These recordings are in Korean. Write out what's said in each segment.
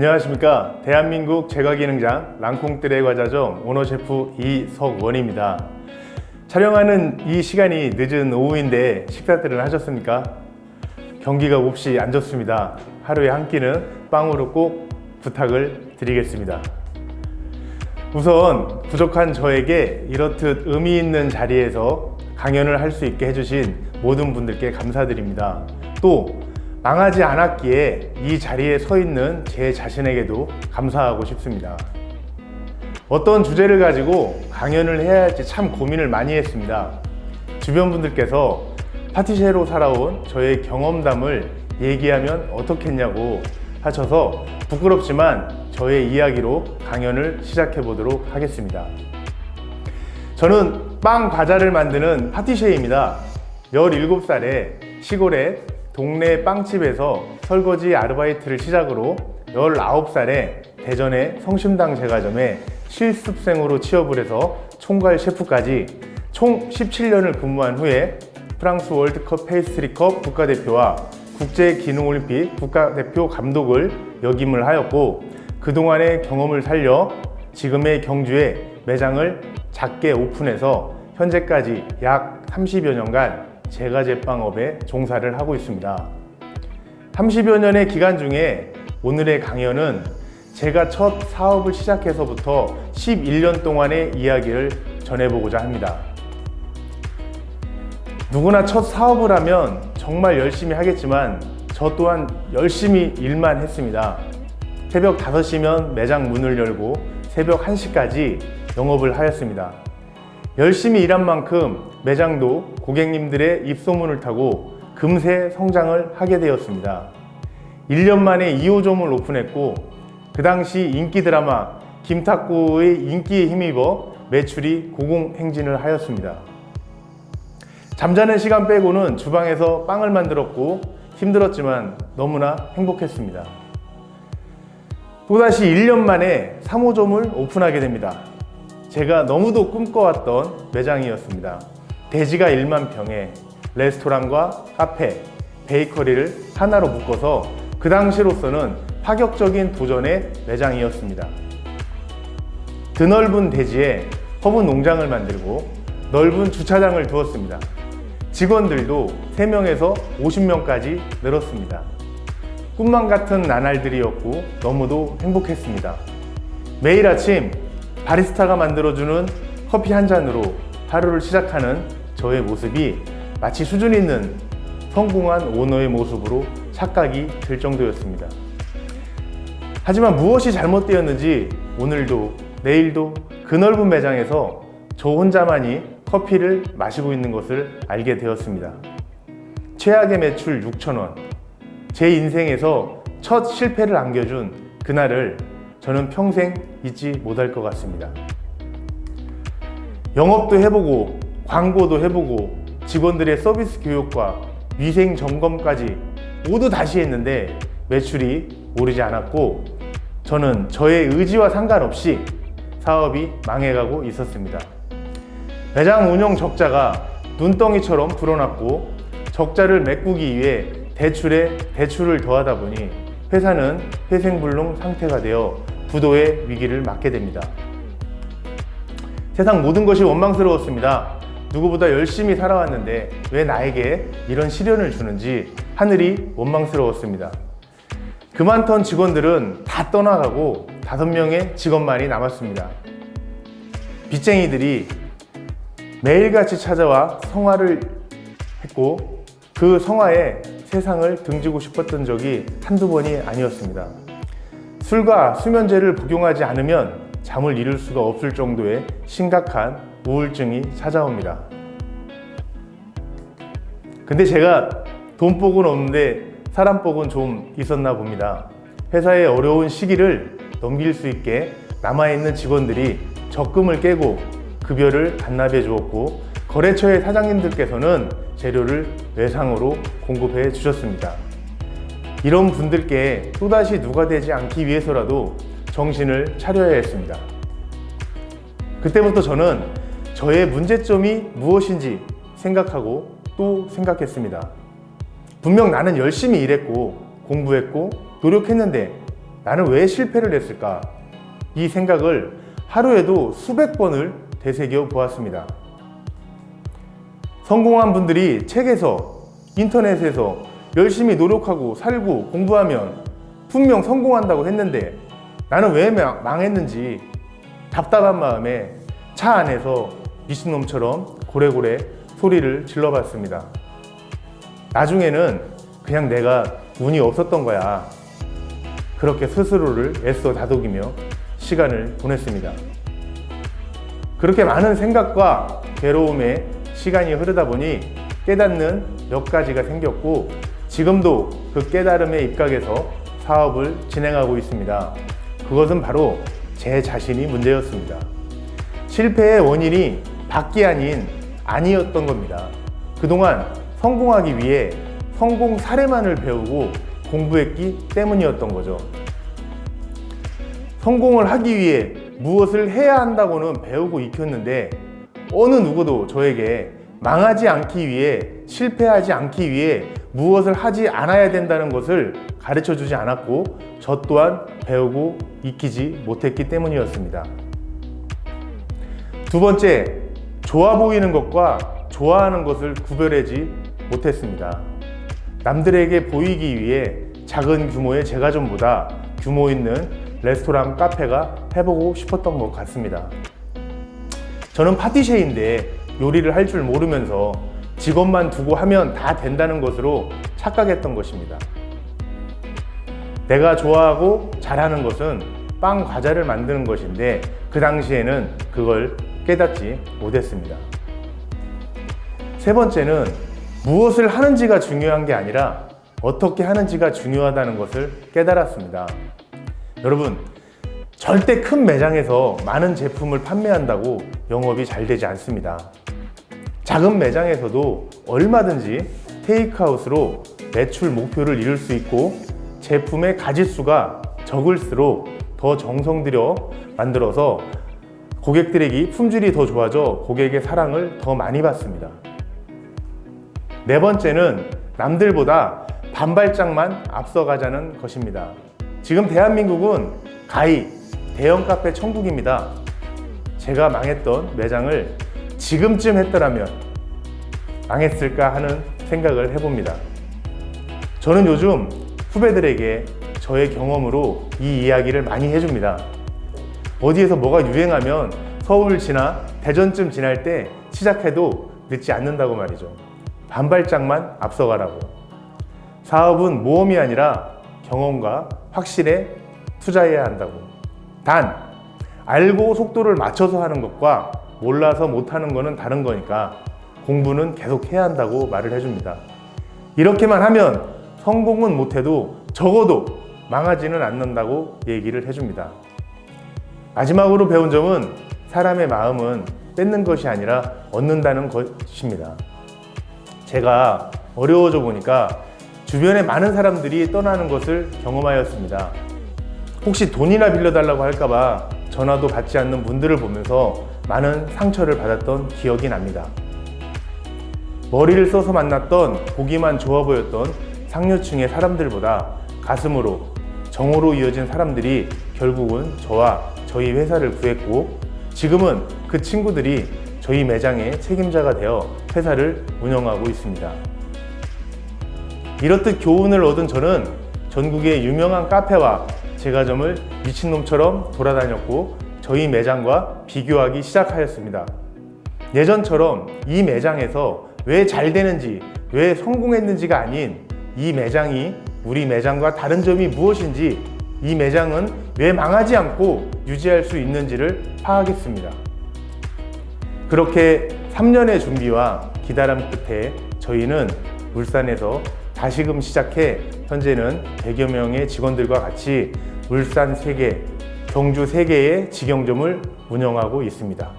안녕하십니까. 대한민국 제과기능장 랑콩뜨레 과자점 오너셰프 이석원입니다. 촬영하는 이 시간이 늦은 오후인데 식사들은 하셨습니까? 경기가 몹시 안 좋습니다. 하루에 한 끼는 빵으로 꼭 부탁을 드리겠습니다. 우선 부족한 저에게 이렇듯 의미 있는 자리에서 강연을 할 수 있게 해주신 모든 분들께 감사드립니다. 또 망하지 않았기에 이 자리에 서 있는 제 자신에게도 감사하고 싶습니다. 어떤 주제를 가지고 강연을 해야 할지 참 고민을 많이 했습니다. 주변 분들께서 파티셰로 살아온 저의 경험담을 얘기하면 어떻겠냐고 하셔서 부끄럽지만 저의 이야기로 강연을 시작해 보도록 하겠습니다. 저는 빵 과자를 만드는 파티셰입니다. 17살에 시골의 동네 빵집에서 설거지 아르바이트를 시작으로 19살에 대전의 성심당 제과점에 실습생으로 취업을 해서 총괄 셰프까지 총 17년을 근무한 후에 프랑스 월드컵 페이스트리컵 국가대표와 국제기능올림픽 국가대표 감독을 역임을 하였고, 그동안의 경험을 살려 지금의 경주에 매장을 작게 오픈해서 현재까지 약 30여 년간 제과제빵업에 종사를 하고 있습니다. 30여 년의 기간 중에 오늘의 강연은 제가 첫 사업을 시작해서부터 11년 동안의 이야기를 전해보고자 합니다. 누구나 첫 사업을 하면 정말 열심히 하겠지만 저 또한 열심히 일만 했습니다. 새벽 5시면 매장 문을 열고 새벽 1시까지 영업을 하였습니다. 열심히 일한 만큼 매장도 고객님들의 입소문을 타고 금세 성장을 하게 되었습니다. 1년 만에 2호점을 오픈했고, 그 당시 인기 드라마 김탁구의 인기에 힘입어 매출이 고공행진을 하였습니다. 잠자는 시간 빼고는 주방에서 빵을 만들었고 힘들었지만 너무나 행복했습니다. 또다시 1년 만에 3호점을 오픈하게 됩니다. 제가 너무도 꿈꿔왔던 매장이었습니다. 대지가 1만 평에 레스토랑과 카페, 베이커리를 하나로 묶어서 그 당시로서는 파격적인 도전의 매장이었습니다. 드넓은 대지에 허브 농장을 만들고 넓은 주차장을 두었습니다. 직원들도 3명에서 50명까지 늘었습니다. 꿈만 같은 나날들이었고 너무도 행복했습니다. 매일 아침 바리스타가 만들어주는 커피 한 잔으로 하루를 시작하는 저의 모습이 마치 수준 있는 성공한 오너의 모습으로 착각이 들 정도였습니다. 하지만 무엇이 잘못되었는지 오늘도 내일도 그 넓은 매장에서 저 혼자만이 커피를 마시고 있는 것을 알게 되었습니다. 최악의 매출 6,000원. 제 인생에서 첫 실패를 안겨준 그날을 저는 평생 잊지 못할 것 같습니다. 영업도 해보고 광고도 해보고 직원들의 서비스 교육과 위생 점검까지 모두 다시 했는데 매출이 오르지 않았고, 저는 저의 의지와 상관없이 사업이 망해가고 있었습니다. 매장 운영 적자가 눈덩이처럼 불어났고, 적자를 메꾸기 위해 대출에 대출을 더하다 보니 회사는 회생불능 상태가 되어 부도의 위기를 맞게 됩니다. 세상 모든 것이 원망스러웠습니다. 누구보다 열심히 살아왔는데 왜 나에게 이런 시련을 주는지 하늘이 원망스러웠습니다. 그만둔 직원들은 다 떠나가고 5명의 직원만이 남았습니다. 빚쟁이들이 매일같이 찾아와 성화를 했고, 그 성화에 세상을 등지고 싶었던 적이 한두 번이 아니었습니다. 술과 수면제를 복용하지 않으면 잠을 이룰 수가 없을 정도의 심각한 우울증이 찾아옵니다. 근데 제가 돈복은 없는데 사람복은 좀 있었나 봅니다. 회사의 어려운 시기를 넘길 수 있게 남아있는 직원들이 적금을 깨고 급여를 반납해 주었고, 거래처의 사장님들께서는 재료를 외상으로 공급해 주셨습니다. 이런 분들께 또다시 누가 되지 않기 위해서라도 정신을 차려야 했습니다. 그때부터 저는 저의 문제점이 무엇인지 생각하고 또 생각했습니다. 분명 나는 열심히 일했고 공부했고 노력했는데 나는 왜 실패를 했을까? 이 생각을 하루에도 수백 번을 되새겨 보았습니다. 성공한 분들이 책에서, 인터넷에서 열심히 노력하고 살고 공부하면 분명 성공한다고 했는데 나는 왜 망했는지 답답한 마음에 차 안에서 미친놈처럼 고래고래 소리를 질러봤습니다. 나중에는 그냥 내가 운이 없었던 거야. 그렇게 스스로를 애써 다독이며 시간을 보냈습니다. 그렇게 많은 생각과 괴로움에 시간이 흐르다 보니 깨닫는 몇 가지가 생겼고 지금도 그 깨달음에 입각해서 사업을 진행하고 있습니다. 그것은 바로 제 자신이 문제였습니다. 실패의 원인이 밖이 아니었던 겁니다. 그동안 성공하기 위해 성공 사례만을 배우고 공부했기 때문이었던 거죠. 성공을 하기 위해 무엇을 해야 한다고는 배우고 익혔는데 어느 누구도 저에게 망하지 않기 위해, 실패하지 않기 위해 무엇을 하지 않아야 된다는 것을 가르쳐 주지 않았고 저 또한 배우고 익히지 못했기 때문이었습니다. 두 번째, 좋아 보이는 것과 좋아하는 것을 구별하지 못했습니다. 남들에게 보이기 위해 작은 규모의 제과점보다 규모 있는 레스토랑, 카페가 해보고 싶었던 것 같습니다. 저는 파티셰인데 요리를 할 줄 모르면서 직원만 두고 하면 다 된다는 것으로 착각했던 것입니다. 내가 좋아하고 잘하는 것은 빵, 과자를 만드는 것인데 그 당시에는 그걸 깨닫지 못했습니다. 세 번째는 무엇을 하는지가 중요한 게 아니라 어떻게 하는지가 중요하다는 것을 깨달았습니다. 여러분, 절대 큰 매장에서 많은 제품을 판매한다고 영업이 잘 되지 않습니다. 작은 매장에서도 얼마든지 테이크아웃으로 매출 목표를 이룰 수 있고 제품의 가짓수가 적을수록 더 정성 들여 만들어서 고객들에게 품질이 더 좋아져 고객의 사랑을 더 많이 받습니다. 네 번째는 남들보다 반발짝만 앞서가자는 것입니다. 지금 대한민국은 가히 대형 카페 천국입니다. 제가 망했던 매장을 지금쯤 했더라면 망했을까 하는 생각을 해봅니다. 저는 요즘 후배들에게 저의 경험으로 이 이야기를 많이 해줍니다. 어디에서 뭐가 유행하면 서울 지나 대전쯤 지날 때 시작해도 늦지 않는다고 말이죠. 반발짝만 앞서가라고. 사업은 모험이 아니라 경험과 확실에 투자해야 한다고. 단, 알고 속도를 맞춰서 하는 것과 몰라서 못하는 것은 다른 거니까 공부는 계속 해야 한다고 말을 해줍니다. 이렇게만 하면 성공은 못해도 적어도 망하지는 않는다고 얘기를 해줍니다. 마지막으로 배운 점은 사람의 마음은 뺏는 것이 아니라 얻는다는 것입니다. 제가 어려워져 보니까 주변에 많은 사람들이 떠나는 것을 경험하였습니다. 혹시 돈이나 빌려달라고 할까봐 전화도 받지 않는 분들을 보면서 많은 상처를 받았던 기억이 납니다. 머리를 써서 만났던 보기만 좋아 보였던 상류층의 사람들보다 가슴으로, 정으로 이어진 사람들이 결국은 저와 저희 회사를 구했고 지금은 그 친구들이 저희 매장의 책임자가 되어 회사를 운영하고 있습니다. 이렇듯 교훈을 얻은 저는 전국의 유명한 카페와 제과점을 미친놈처럼 돌아다녔고 저희 매장과 비교하기 시작하였습니다. 예전처럼 이 매장에서 왜 잘 되는지, 왜 성공했는지가 아닌 이 매장이 우리 매장과 다른 점이 무엇인지, 이 매장은 왜 망하지 않고 유지할 수 있는지를 파악했습니다. 그렇게 3년의 준비와 기다림 끝에 저희는 울산에서 다시금 시작해 현재는 100여 명의 직원들과 같이 울산 3개, 경주 3개의 직영점을 운영하고 있습니다.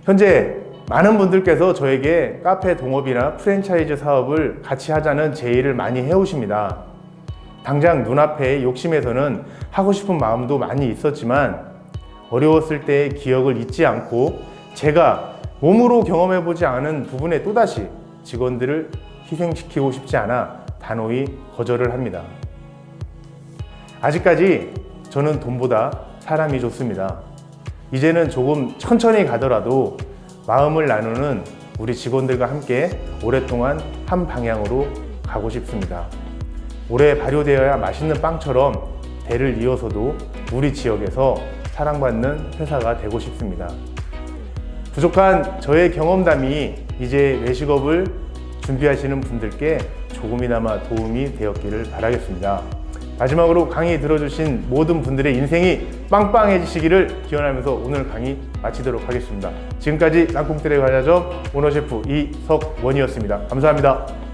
현재 많은 분들께서 저에게 카페 동업이나 프랜차이즈 사업을 같이 하자는 제의를 많이 해오십니다. 당장 눈앞에 욕심에서는 하고 싶은 마음도 많이 있었지만 어려웠을 때의 기억을 잊지 않고 제가 몸으로 경험해보지 않은 부분에 또다시 직원들을 희생시키고 싶지 않아 단호히 거절을 합니다. 아직까지 저는 돈보다 사람이 좋습니다. 이제는 조금 천천히 가더라도 마음을 나누는 우리 직원들과 함께 오랫동안 한 방향으로 가고 싶습니다. 오래 발효되어야 맛있는 빵처럼 대를 이어서도 우리 지역에서 사랑받는 회사가 되고 싶습니다. 부족한 저의 경험담이 이제 외식업을 준비하시는 분들께 조금이나마 도움이 되었기를 바라겠습니다. 마지막으로 강의 들어주신 모든 분들의 인생이 빵빵해지시기를 기원하면서 오늘 강의 마치도록 하겠습니다. 지금까지 땅콩 트레 과자점 오너셰프 이석원이었습니다. 감사합니다.